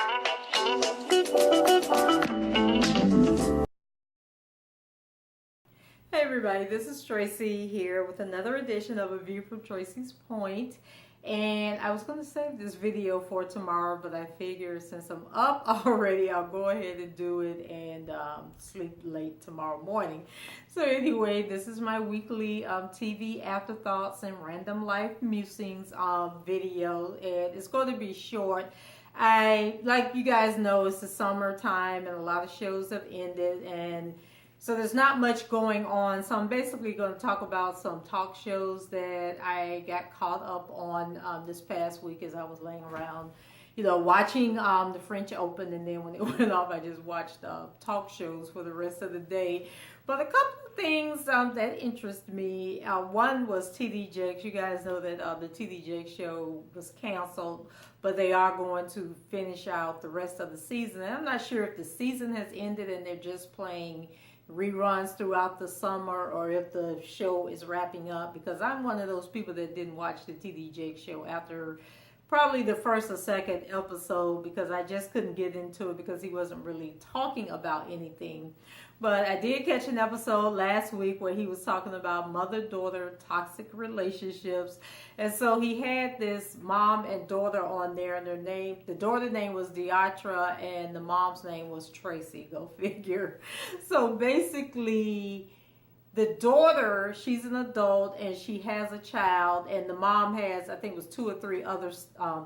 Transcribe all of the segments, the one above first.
Hey everybody, this is Tracy here with another edition of A View from Tracy's Point. And I was going to save this video for tomorrow, but I figured since I'm up already, I'll go ahead and do it and sleep late tomorrow morning. So anyway, this is my weekly TV Afterthoughts and Random Life Musings video, and it's going to be short. Like you guys know, it's the summertime and a lot of shows have ended, and so there's not much going on. So I'm basically going to talk about some talk shows that I got caught up on this past week as I was laying around, watching the French Open. And then when it went off, I just watched talk shows for the rest of the day. But a couple of things that interest me. One was TD Jakes. You guys know that the TD Jakes show was canceled, but they are going to finish out the rest of the season. And I'm not sure if the season has ended and they're just playing reruns throughout the summer, or if the show is wrapping up, because I'm one of those people that didn't watch the TD Jakes show after probably the first or second episode, because I just couldn't get into it because he wasn't really talking about anything. But I did catch an episode last week where he was talking about mother-daughter toxic relationships. And so he had this mom and daughter on there, and the daughter's name was Deatra and the mom's name was Tracy. Go figure. So basically, the daughter, she's an adult and she has a child, and the mom has, I think it was 2 or 3 other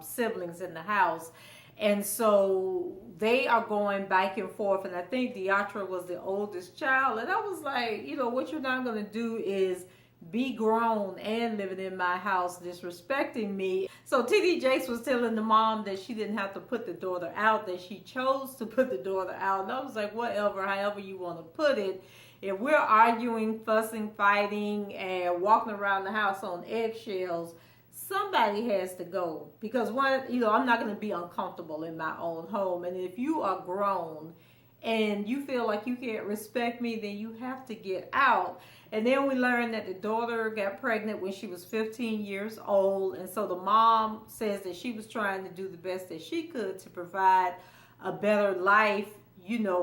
siblings in the house. And so they are going back and forth, and I think Deatra was the oldest child. And I was like, what you're not going to do is be grown and living in my house disrespecting me. So TD Jakes was telling the mom that she didn't have to put the daughter out, that she chose to put the daughter out. And I was like, whatever, however you want to put it. If we're arguing, fussing, fighting, and walking around the house on eggshells, somebody has to go, because I'm not going to be uncomfortable in my own home. And if you are grown and you feel like you can't respect me, then you have to get out. And then we learned that the daughter got pregnant when she was 15 years old. And so the mom says that she was trying to do the best that she could to provide a better life,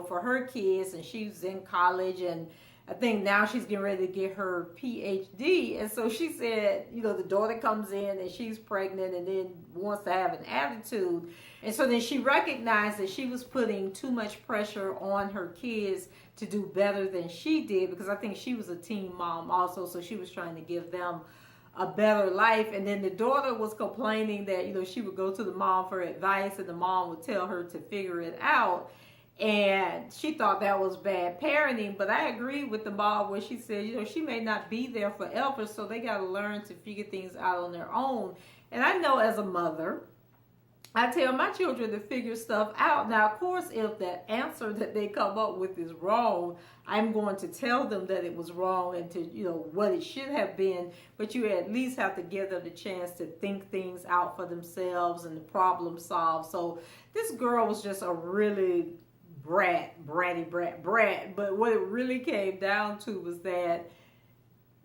for her kids. And she was in college, and I think now she's getting ready to get her PhD. And so she said, the daughter comes in and she's pregnant and then wants to have an attitude. And so then she recognized that she was putting too much pressure on her kids to do better than she did, because I think she was a teen mom also. So she was trying to give them a better life. And then the daughter was complaining that, she would go to the mom for advice and the mom would tell her to figure it out. And she thought that was bad parenting. But I agree with the mom where she said, she may not be there forever, so they got to learn to figure things out on their own. And I know as a mother, I tell my children to figure stuff out. Now, of course, if the answer that they come up with is wrong, I'm going to tell them that it was wrong and to, what it should have been. But you at least have to give them the chance to think things out for themselves and the problem solve. So this girl was just a really bratty brat. But what it really came down to was that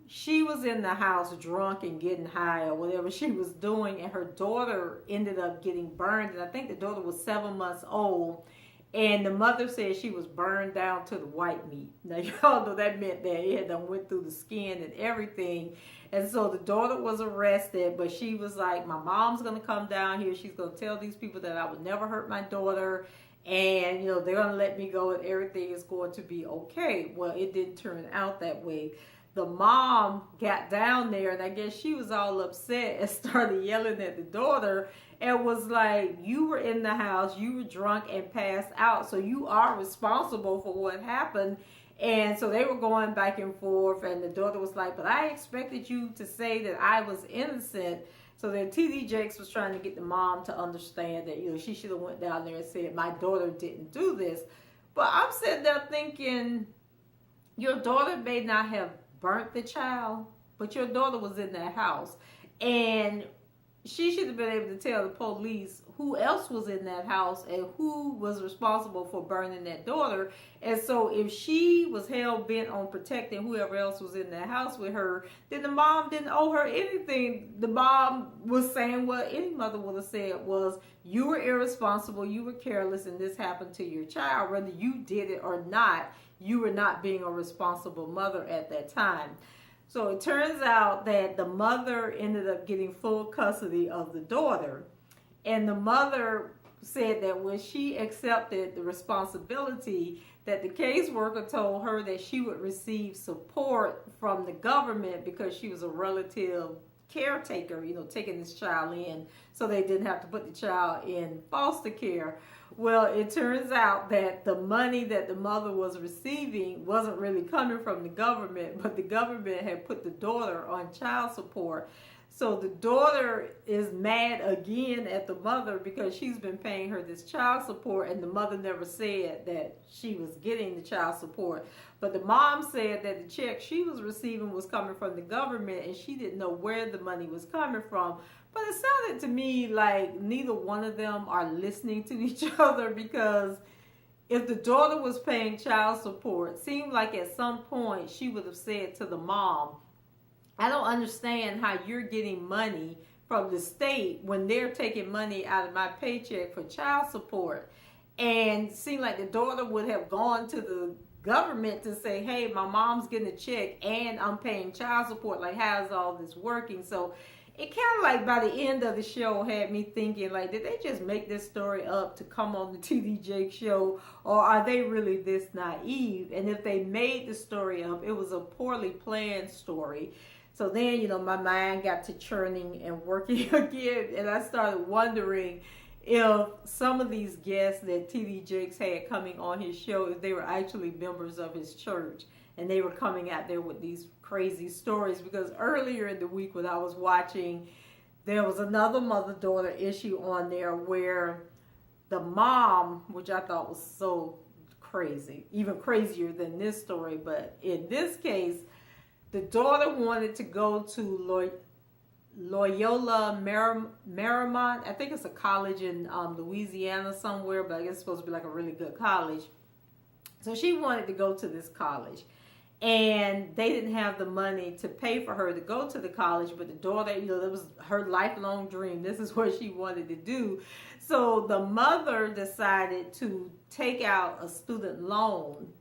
she was in the house drunk and getting high or whatever she was doing, and her daughter ended up getting burned. And I think the daughter was 7 months old, and the mother said she was burned down to the white meat. Now, y'all know that meant that it had done went through the skin and everything. And so the daughter was arrested, but she was like, my mom's going to come down here. She's going to tell these people that I would never hurt my daughter. And, they're going to let me go and everything is going to be okay. Well, it didn't turn out that way. The mom got down there, and I guess she was all upset and started yelling at the daughter and was like, you were in the house, you were drunk and passed out, so you are responsible for what happened. And so they were going back and forth, and the daughter was like, but I expected you to say that I was innocent. So then TD Jakes was trying to get the mom to understand that, she should have went down there and said, my daughter didn't do this. But I'm sitting there thinking, your daughter may not have burnt the child, but your daughter was in that house. And, she should have been able to tell the police who else was in that house and who was responsible for burning that daughter. And so if she was hell bent on protecting whoever else was in that house with her, then the mom didn't owe her anything. The mom was saying what any mother would have said was, you were irresponsible, you were careless, and this happened to your child. Whether you did it or not, you were not being a responsible mother at that time. So it turns out that the mother ended up getting full custody of the daughter. And the mother said that when she accepted the responsibility, that the caseworker told her that she would receive support from the government because she was a relative caretaker, taking this child in, so they didn't have to put the child in foster care. Well, it turns out that the money that the mother was receiving wasn't really coming from the government, but the government had put the daughter on child support. So the daughter is mad again at the mother because she's been paying her this child support, and the mother never said that she was getting the child support. But the mom said that the check she was receiving was coming from the government, and she didn't know where the money was coming from. But it sounded to me like neither one of them are listening to each other, because if the daughter was paying child support, it seemed like at some point she would have said to the mom, I don't understand how you're getting money from the state when they're taking money out of my paycheck for child support. And it seemed like the daughter would have gone to the government to say, hey, my mom's getting a check and I'm paying child support. Like, how's all this working? So it kind of like by the end of the show had me thinking, like, did they just make this story up to come on the TD Jakes show, or are they really this naive? And if they made the story up, it was a poorly planned story. So then, my mind got to churning and working again, and I started wondering if some of these guests that TD Jakes had coming on his show, if they were actually members of his church, and they were coming out there with these crazy stories. Because earlier in the week when I was watching, there was another mother-daughter issue on there where the mom, which I thought was so crazy, even crazier than this story, but in this case, the daughter wanted to go to Loyola Marymount. I think it's a college in Louisiana somewhere, but I guess it's supposed to be like a really good college. So she wanted to go to this college, and they didn't have the money to pay for her to go to the college, but the daughter, it was her lifelong dream. This is what she wanted to do. So the mother decided to take out a student loan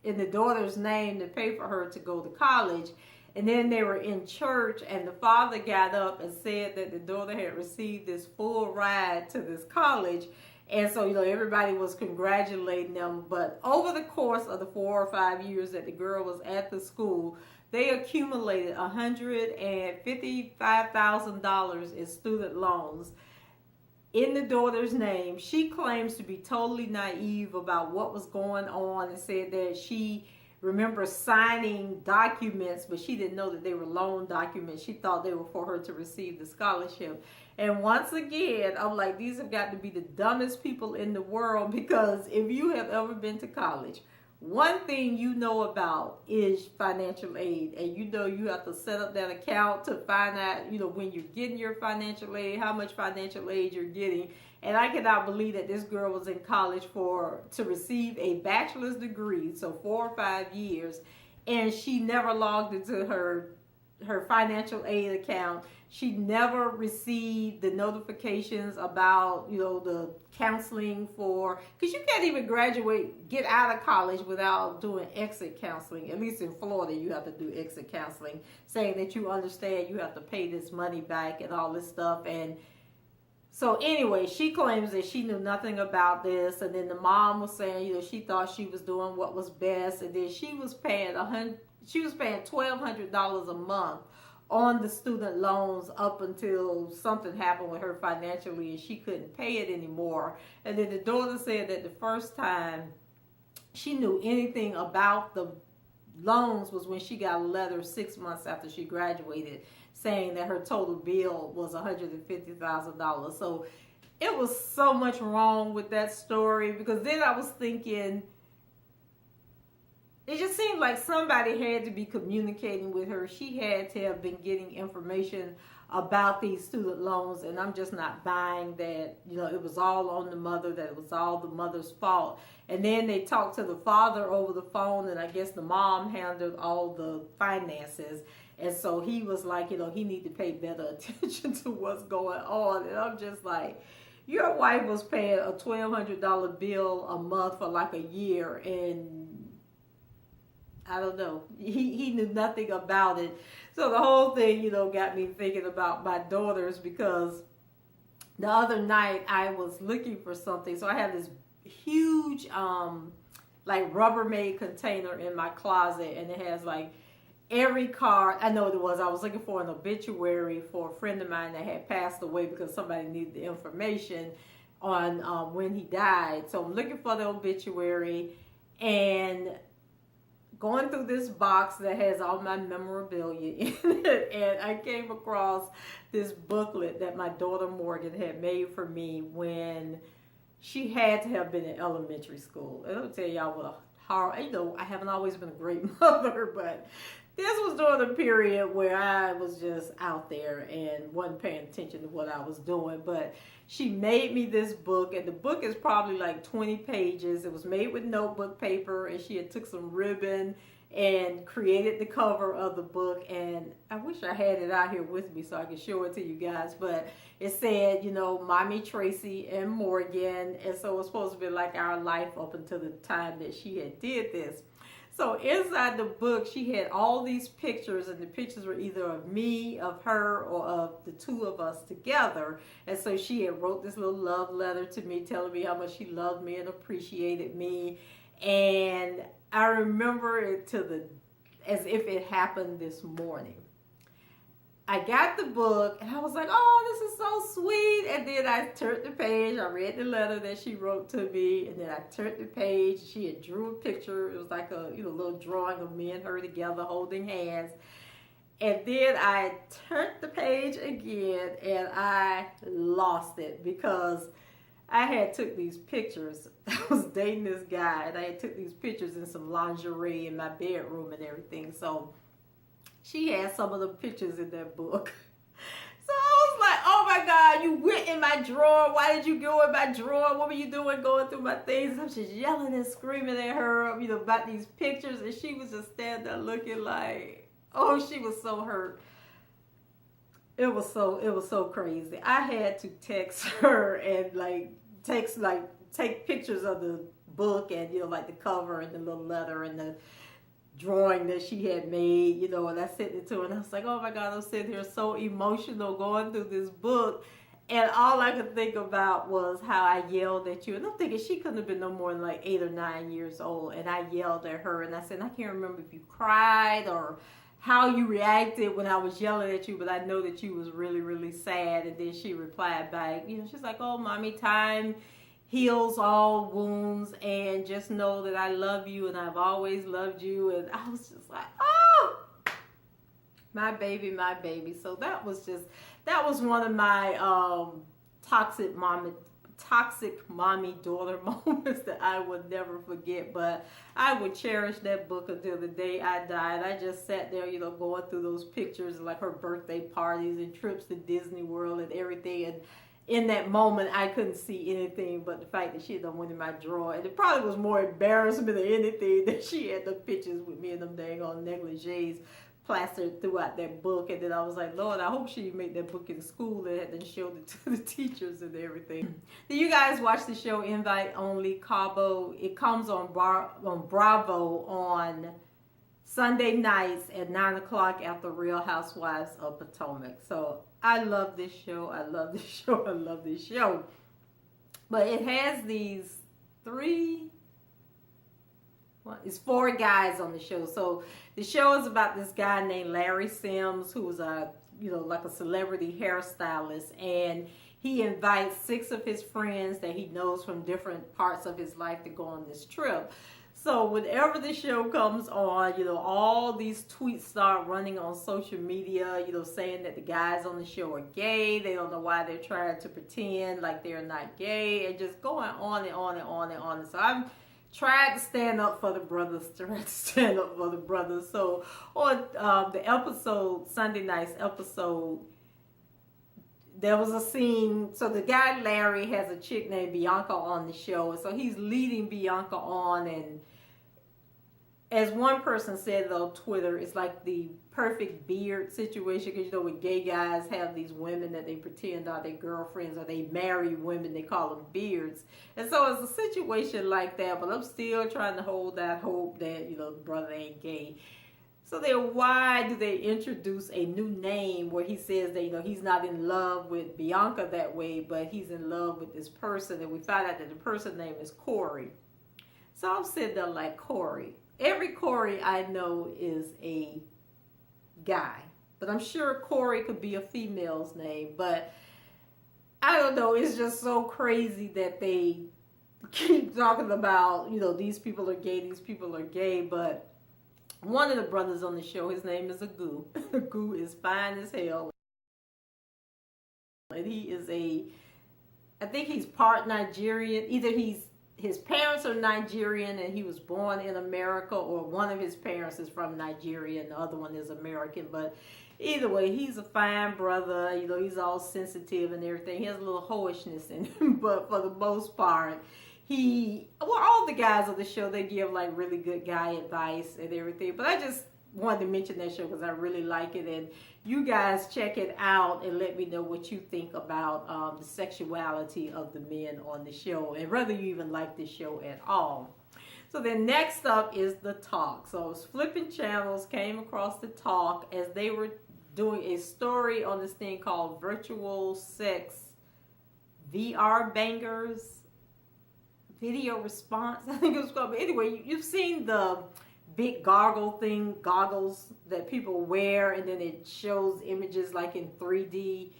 in the daughter's name to pay for her to go to college. And then they were in church, and the father got up and said that the daughter had received this full ride to this college. And so, everybody was congratulating them. But over the course of the 4 or 5 years that the girl was at the school, they accumulated $155,000 in student loans in the daughter's name. She claims to be totally naive about what was going on and said that she remembers signing documents, but she didn't know that they were loan documents. She thought they were for her to receive the scholarship. And once again, I'm like, these have got to be the dumbest people in the world, because if you have ever been to college, one thing you know about is financial aid, and you have to set up that account to find out, when you're getting your financial aid, how much financial aid you're getting. And I cannot believe that this girl was in college to receive a bachelor's degree, so 4 or 5 years, and she never logged into her financial aid account. She never received the notifications about, the counseling because you can't even get out of college without doing exit counseling. At least in Florida, you have to do exit counseling, saying that you understand you have to pay this money back and all this stuff. And so anyway, she claims that she knew nothing about this. And then the mom was saying, she thought she was doing what was best. And then she was paying $1,200 a month on the student loans up until something happened with her financially and she couldn't pay it anymore. And then the daughter said that the first time she knew anything about the loans was when she got a letter 6 months after she graduated saying that her total bill was $150,000. So it was so much wrong with that story, because then I was thinking, it just seemed like somebody had to be communicating with her. She had to have been getting information about these student loans, and I'm just not buying that, it was all on the mother, that it was all the mother's fault. And then they talked to the father over the phone, and I guess the mom handled all the finances. And so he was like, he need to pay better attention to what's going on. And I'm just like, your wife was paying a $1,200 bill a month for like a year, and I don't know. He knew nothing about it. So the whole thing, got me thinking about my daughters, because the other night I was looking for something. So I have this huge, like Rubbermaid container in my closet, and it has like every card. I know what it was. I was looking for an obituary for a friend of mine that had passed away, because somebody needed the information on when he died. So I'm looking for the obituary and going through this box that has all my memorabilia in it, and I came across this booklet that my daughter Morgan had made for me when she had to have been in elementary school. And I'll tell y'all what a horror, I haven't always been a great mother, but this was during a period where I was just out there and wasn't paying attention to what I was doing. But she made me this book, and the book is probably like 20 pages. It was made with notebook paper, and she had took some ribbon and created the cover of the book. And I wish I had it out here with me so I could show it to you guys. But it said, Mommy, Tracy, and Morgan. And so it was supposed to be like our life up until the time that she had did this. So inside the book, she had all these pictures, and the pictures were either of me, of her, or of the two of us together. And so she had wrote this little love letter to me, telling me how much she loved me and appreciated me. And I remember it as if it happened this morning. I got the book, and I was like, oh, this is so sweet. And then I turned the page. I read the letter that she wrote to me, and then I turned the page. She had drew a picture. It was like a little drawing of me and her together holding hands. And then I turned the page again, and I lost it, because I had took these pictures. I was dating this guy, and I had took these pictures in some lingerie in my bedroom and everything. So she had some of the pictures in that book. So I was like, oh my God, you went in my drawer. Why did you go in my drawer? What were you doing going through my things? I'm just yelling and screaming at her, about these pictures. And she was just standing there looking like, oh, she was so hurt. It was so crazy. I had to text her and take pictures of the book and, like the cover and the little letter and the drawing that she had made, and I sent it to her, and I was like, oh my God, I'm sitting here so emotional going through this book, and all I could think about was how I yelled at you. And I'm thinking she couldn't have been no more than like 8 or 9 years old, and I yelled at her, and I said, I can't remember if you cried or how you reacted when I was yelling at you, but I know that you was really, really sad. And then she replied back, she's like, oh, Mommy, time heals all wounds, and just know that I love you, and I've always loved you. And I was just like, oh, my baby, my baby. So that was one of my toxic mommy daughter moments that I would never forget. But I would cherish that book until the day I died. I just sat there, going through those pictures, like her birthday parties and trips to Disney World and everything. And in that moment, I couldn't see anything but the fact that she had done went in my drawer. And it probably was more embarrassment than anything that she had the pictures with me and them dang on negligees plastered throughout that book. And then I was like, Lord, I hope she make that book in school and then showed it to the teachers and everything. Did you guys watch the show Invite Only Cabo? It comes on Bravo on Sunday nights at 9 o'clock after Real Housewives of Potomac. So I love this show. I love this show. I love this show. But it has these it's 4 guys on the show. So the show is about this guy named Larry Sims, who's like a celebrity hairstylist, and he invites 6 of his friends that he knows from different parts of his life to go on this trip. So whenever the show comes on, all these tweets start running on social media, saying that the guys on the show are gay. They don't know why they're trying to pretend like they're not gay, and just going on and on and on and on. So I'm trying to stand up for the brothers, So on the episode, Sunday night's episode, there was a scene. So the guy Larry has a chick named Bianca on the show, and so he's leading Bianca on. And as one person said on Twitter, it's like the perfect beard situation, because you know when gay guys have these women that they pretend are their girlfriends, or they marry women, they call them beards. And so it's a situation like that, but I'm still trying to hold that hope that, you know, the brother ain't gay. So then why do they introduce a new name where he says that, you know, he's not in love with Bianca that way, but he's in love with this person, and we find out that the person's name is Corey. So I'm sitting there like, Corey. Every Corey I know is a guy, but I'm sure Corey could be a female's name. But I don't know, it's just so crazy that they keep talking about, you know, these people are gay, but one of the brothers on the show, his name is Agu. Agu is fine as hell, and he is I think he's part Nigerian. Either his parents are Nigerian and he was born in America, or one of his parents is from Nigeria and the other one is American. But either way, he's a fine brother. You know, he's all sensitive and everything. He has a little hoishness in him, but for the most part, all the guys on the show, they give like really good guy advice and everything. But I just wanted to mention that show because I really like it, and you guys check it out and let me know what you think about the sexuality of the men on the show, and whether you even like this show at all. So then next up is the talk. So I was flipping channels, came across the talk as they were doing a story on this thing called virtual sex VR bangers video response, I think it was called. But anyway, you've seen the big goggles that people wear, and then it shows images like in 3D,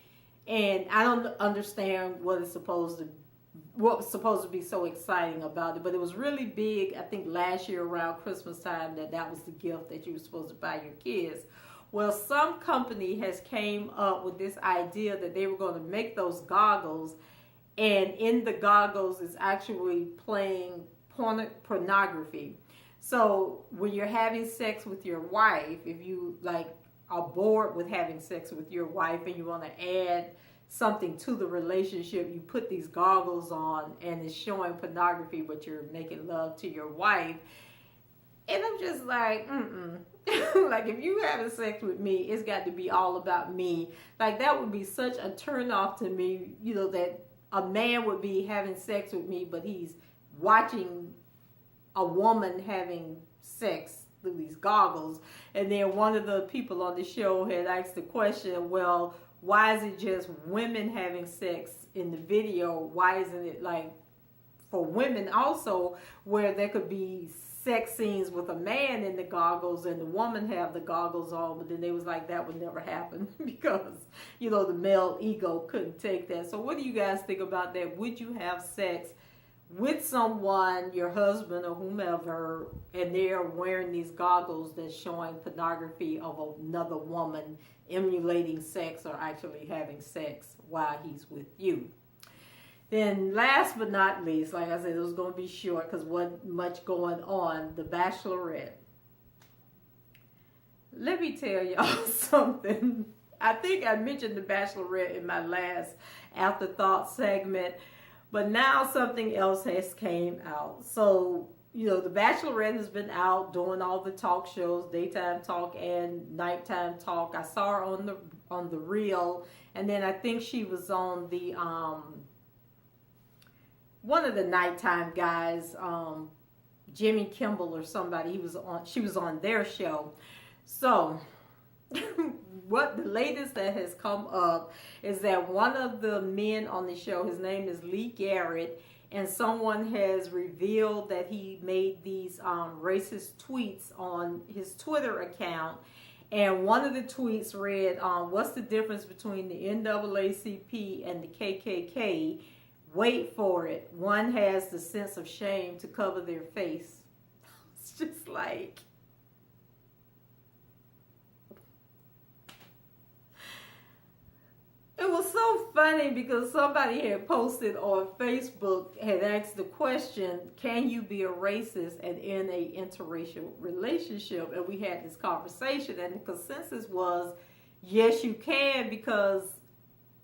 and I don't understand what was supposed to be so exciting about it, but it was really big. I think last year around Christmas time that was the gift that you were supposed to buy your kids. Well, some company has came up with this idea that they were going to make those goggles, and in the goggles is actually playing pornography. So when you're having sex with your wife, if you like are bored with having sex with your wife and you want to add something to the relationship, you put these goggles on and it's showing pornography, but you're making love to your wife. And I'm just like, like, if you having sex with me, it's got to be all about me. Like, that would be such a turn off to me, you know, that a man would be having sex with me, but he's watching a woman having sex through these goggles. And then one of the people on the show had asked the question, well, why is it just women having sex in the video? Why isn't it like for women also, where there could be sex scenes with a man in the goggles and the woman have the goggles on? But then they was like, that would never happen because, you know, the male ego couldn't take that. So what do you guys think about that? Would you have sex with someone, your husband or whomever, and they're wearing these goggles that's showing pornography of another woman emulating sex or actually having sex while he's with you? Then last but not least, like I said, it was going to be short because wasn't much going on, the Bachelorette. Let me tell y'all something. I think I mentioned the Bachelorette in my last Afterthoughts segment, but now something else has came out. So, you know, the Bachelorette has been out doing all the talk shows, daytime talk and nighttime talk. I saw her on the reel, and then I think she was on the one of the nighttime guys, Jimmy Kimmel or somebody. She was on their show. So what the latest that has come up is that one of the men on the show, his name is Lee Garrett, and someone has revealed that he made these racist tweets on his Twitter account. And one of the tweets read, what's the difference between the NAACP and the KKK? Wait for it. One has the sense of shame to cover their face. It's just like, it was so funny because somebody had posted on Facebook, had asked the question, can you be a racist and in a interracial relationship? And we had this conversation, and the consensus was, yes, you can, because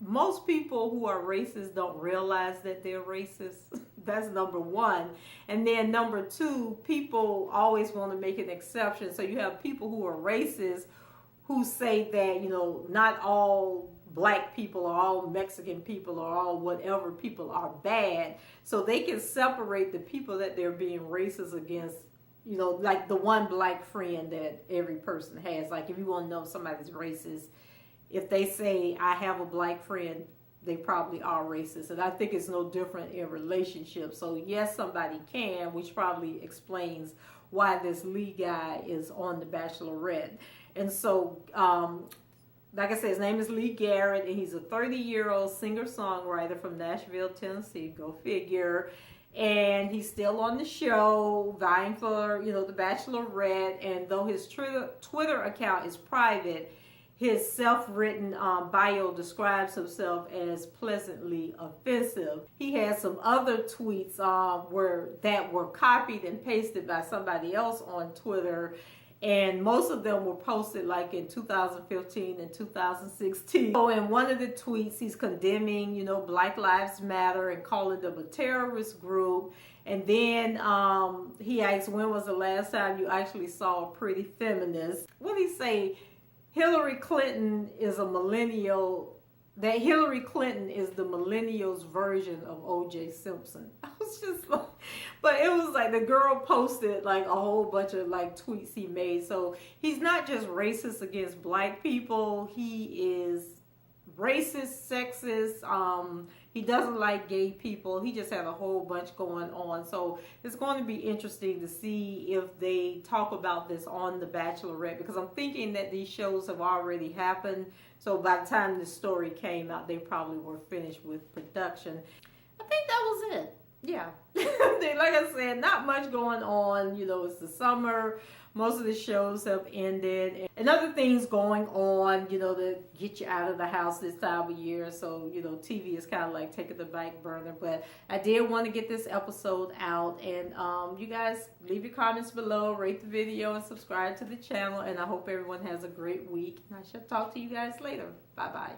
most people who are racist don't realize that they're racist. That's number one. And then number two, people always want to make an exception. So you have people who are racist who say that, you know, not all black people or all Mexican people or all whatever people are bad. So they can separate the people that they're being racist against, you know, like the one black friend that every person has. Like if you want to know if somebody's racist, if they say, I have a black friend, they probably are racist. And I think it's no different in relationships. So yes, somebody can, which probably explains why this Lee guy is on The Bachelorette. And so, like I said, his name is Lee Garrett, and he's a 30-year-old singer-songwriter from Nashville, Tennessee. Go figure. And he's still on the show, vying for, you know, The Bachelorette. And though his Twitter account is private, his self-written bio describes himself as pleasantly offensive. He has some other tweets that were copied and pasted by somebody else on Twitter, and most of them were posted like in 2015 and 2016. So in one of the tweets, he's condemning, you know, Black Lives Matter and calling them a terrorist group. And then he asks, when was the last time you actually saw a pretty feminist? What did he say? Hillary Clinton is a millennial, that Hillary Clinton is the millennials version of O.J. Simpson. I was just like, but it was like the girl posted like a whole bunch of like tweets he made. So he's not just racist against black people. He is racist, sexist. He doesn't like gay people. He just had a whole bunch going on. So it's going to be interesting to see if they talk about this on The Bachelorette, because I'm thinking that these shows have already happened. So by the time this story came out, they probably were finished with production. I think that was it. Yeah. Like I said, not much going on. You know, it's the summer. Most of the shows have ended. And other things going on, you know, to get you out of the house this time of year. So, you know, TV is kind of like taking the back burner. But I did want to get this episode out. And you guys, leave your comments below, rate the video, and subscribe to the channel. And I hope everyone has a great week. And I shall talk to you guys later. Bye-bye.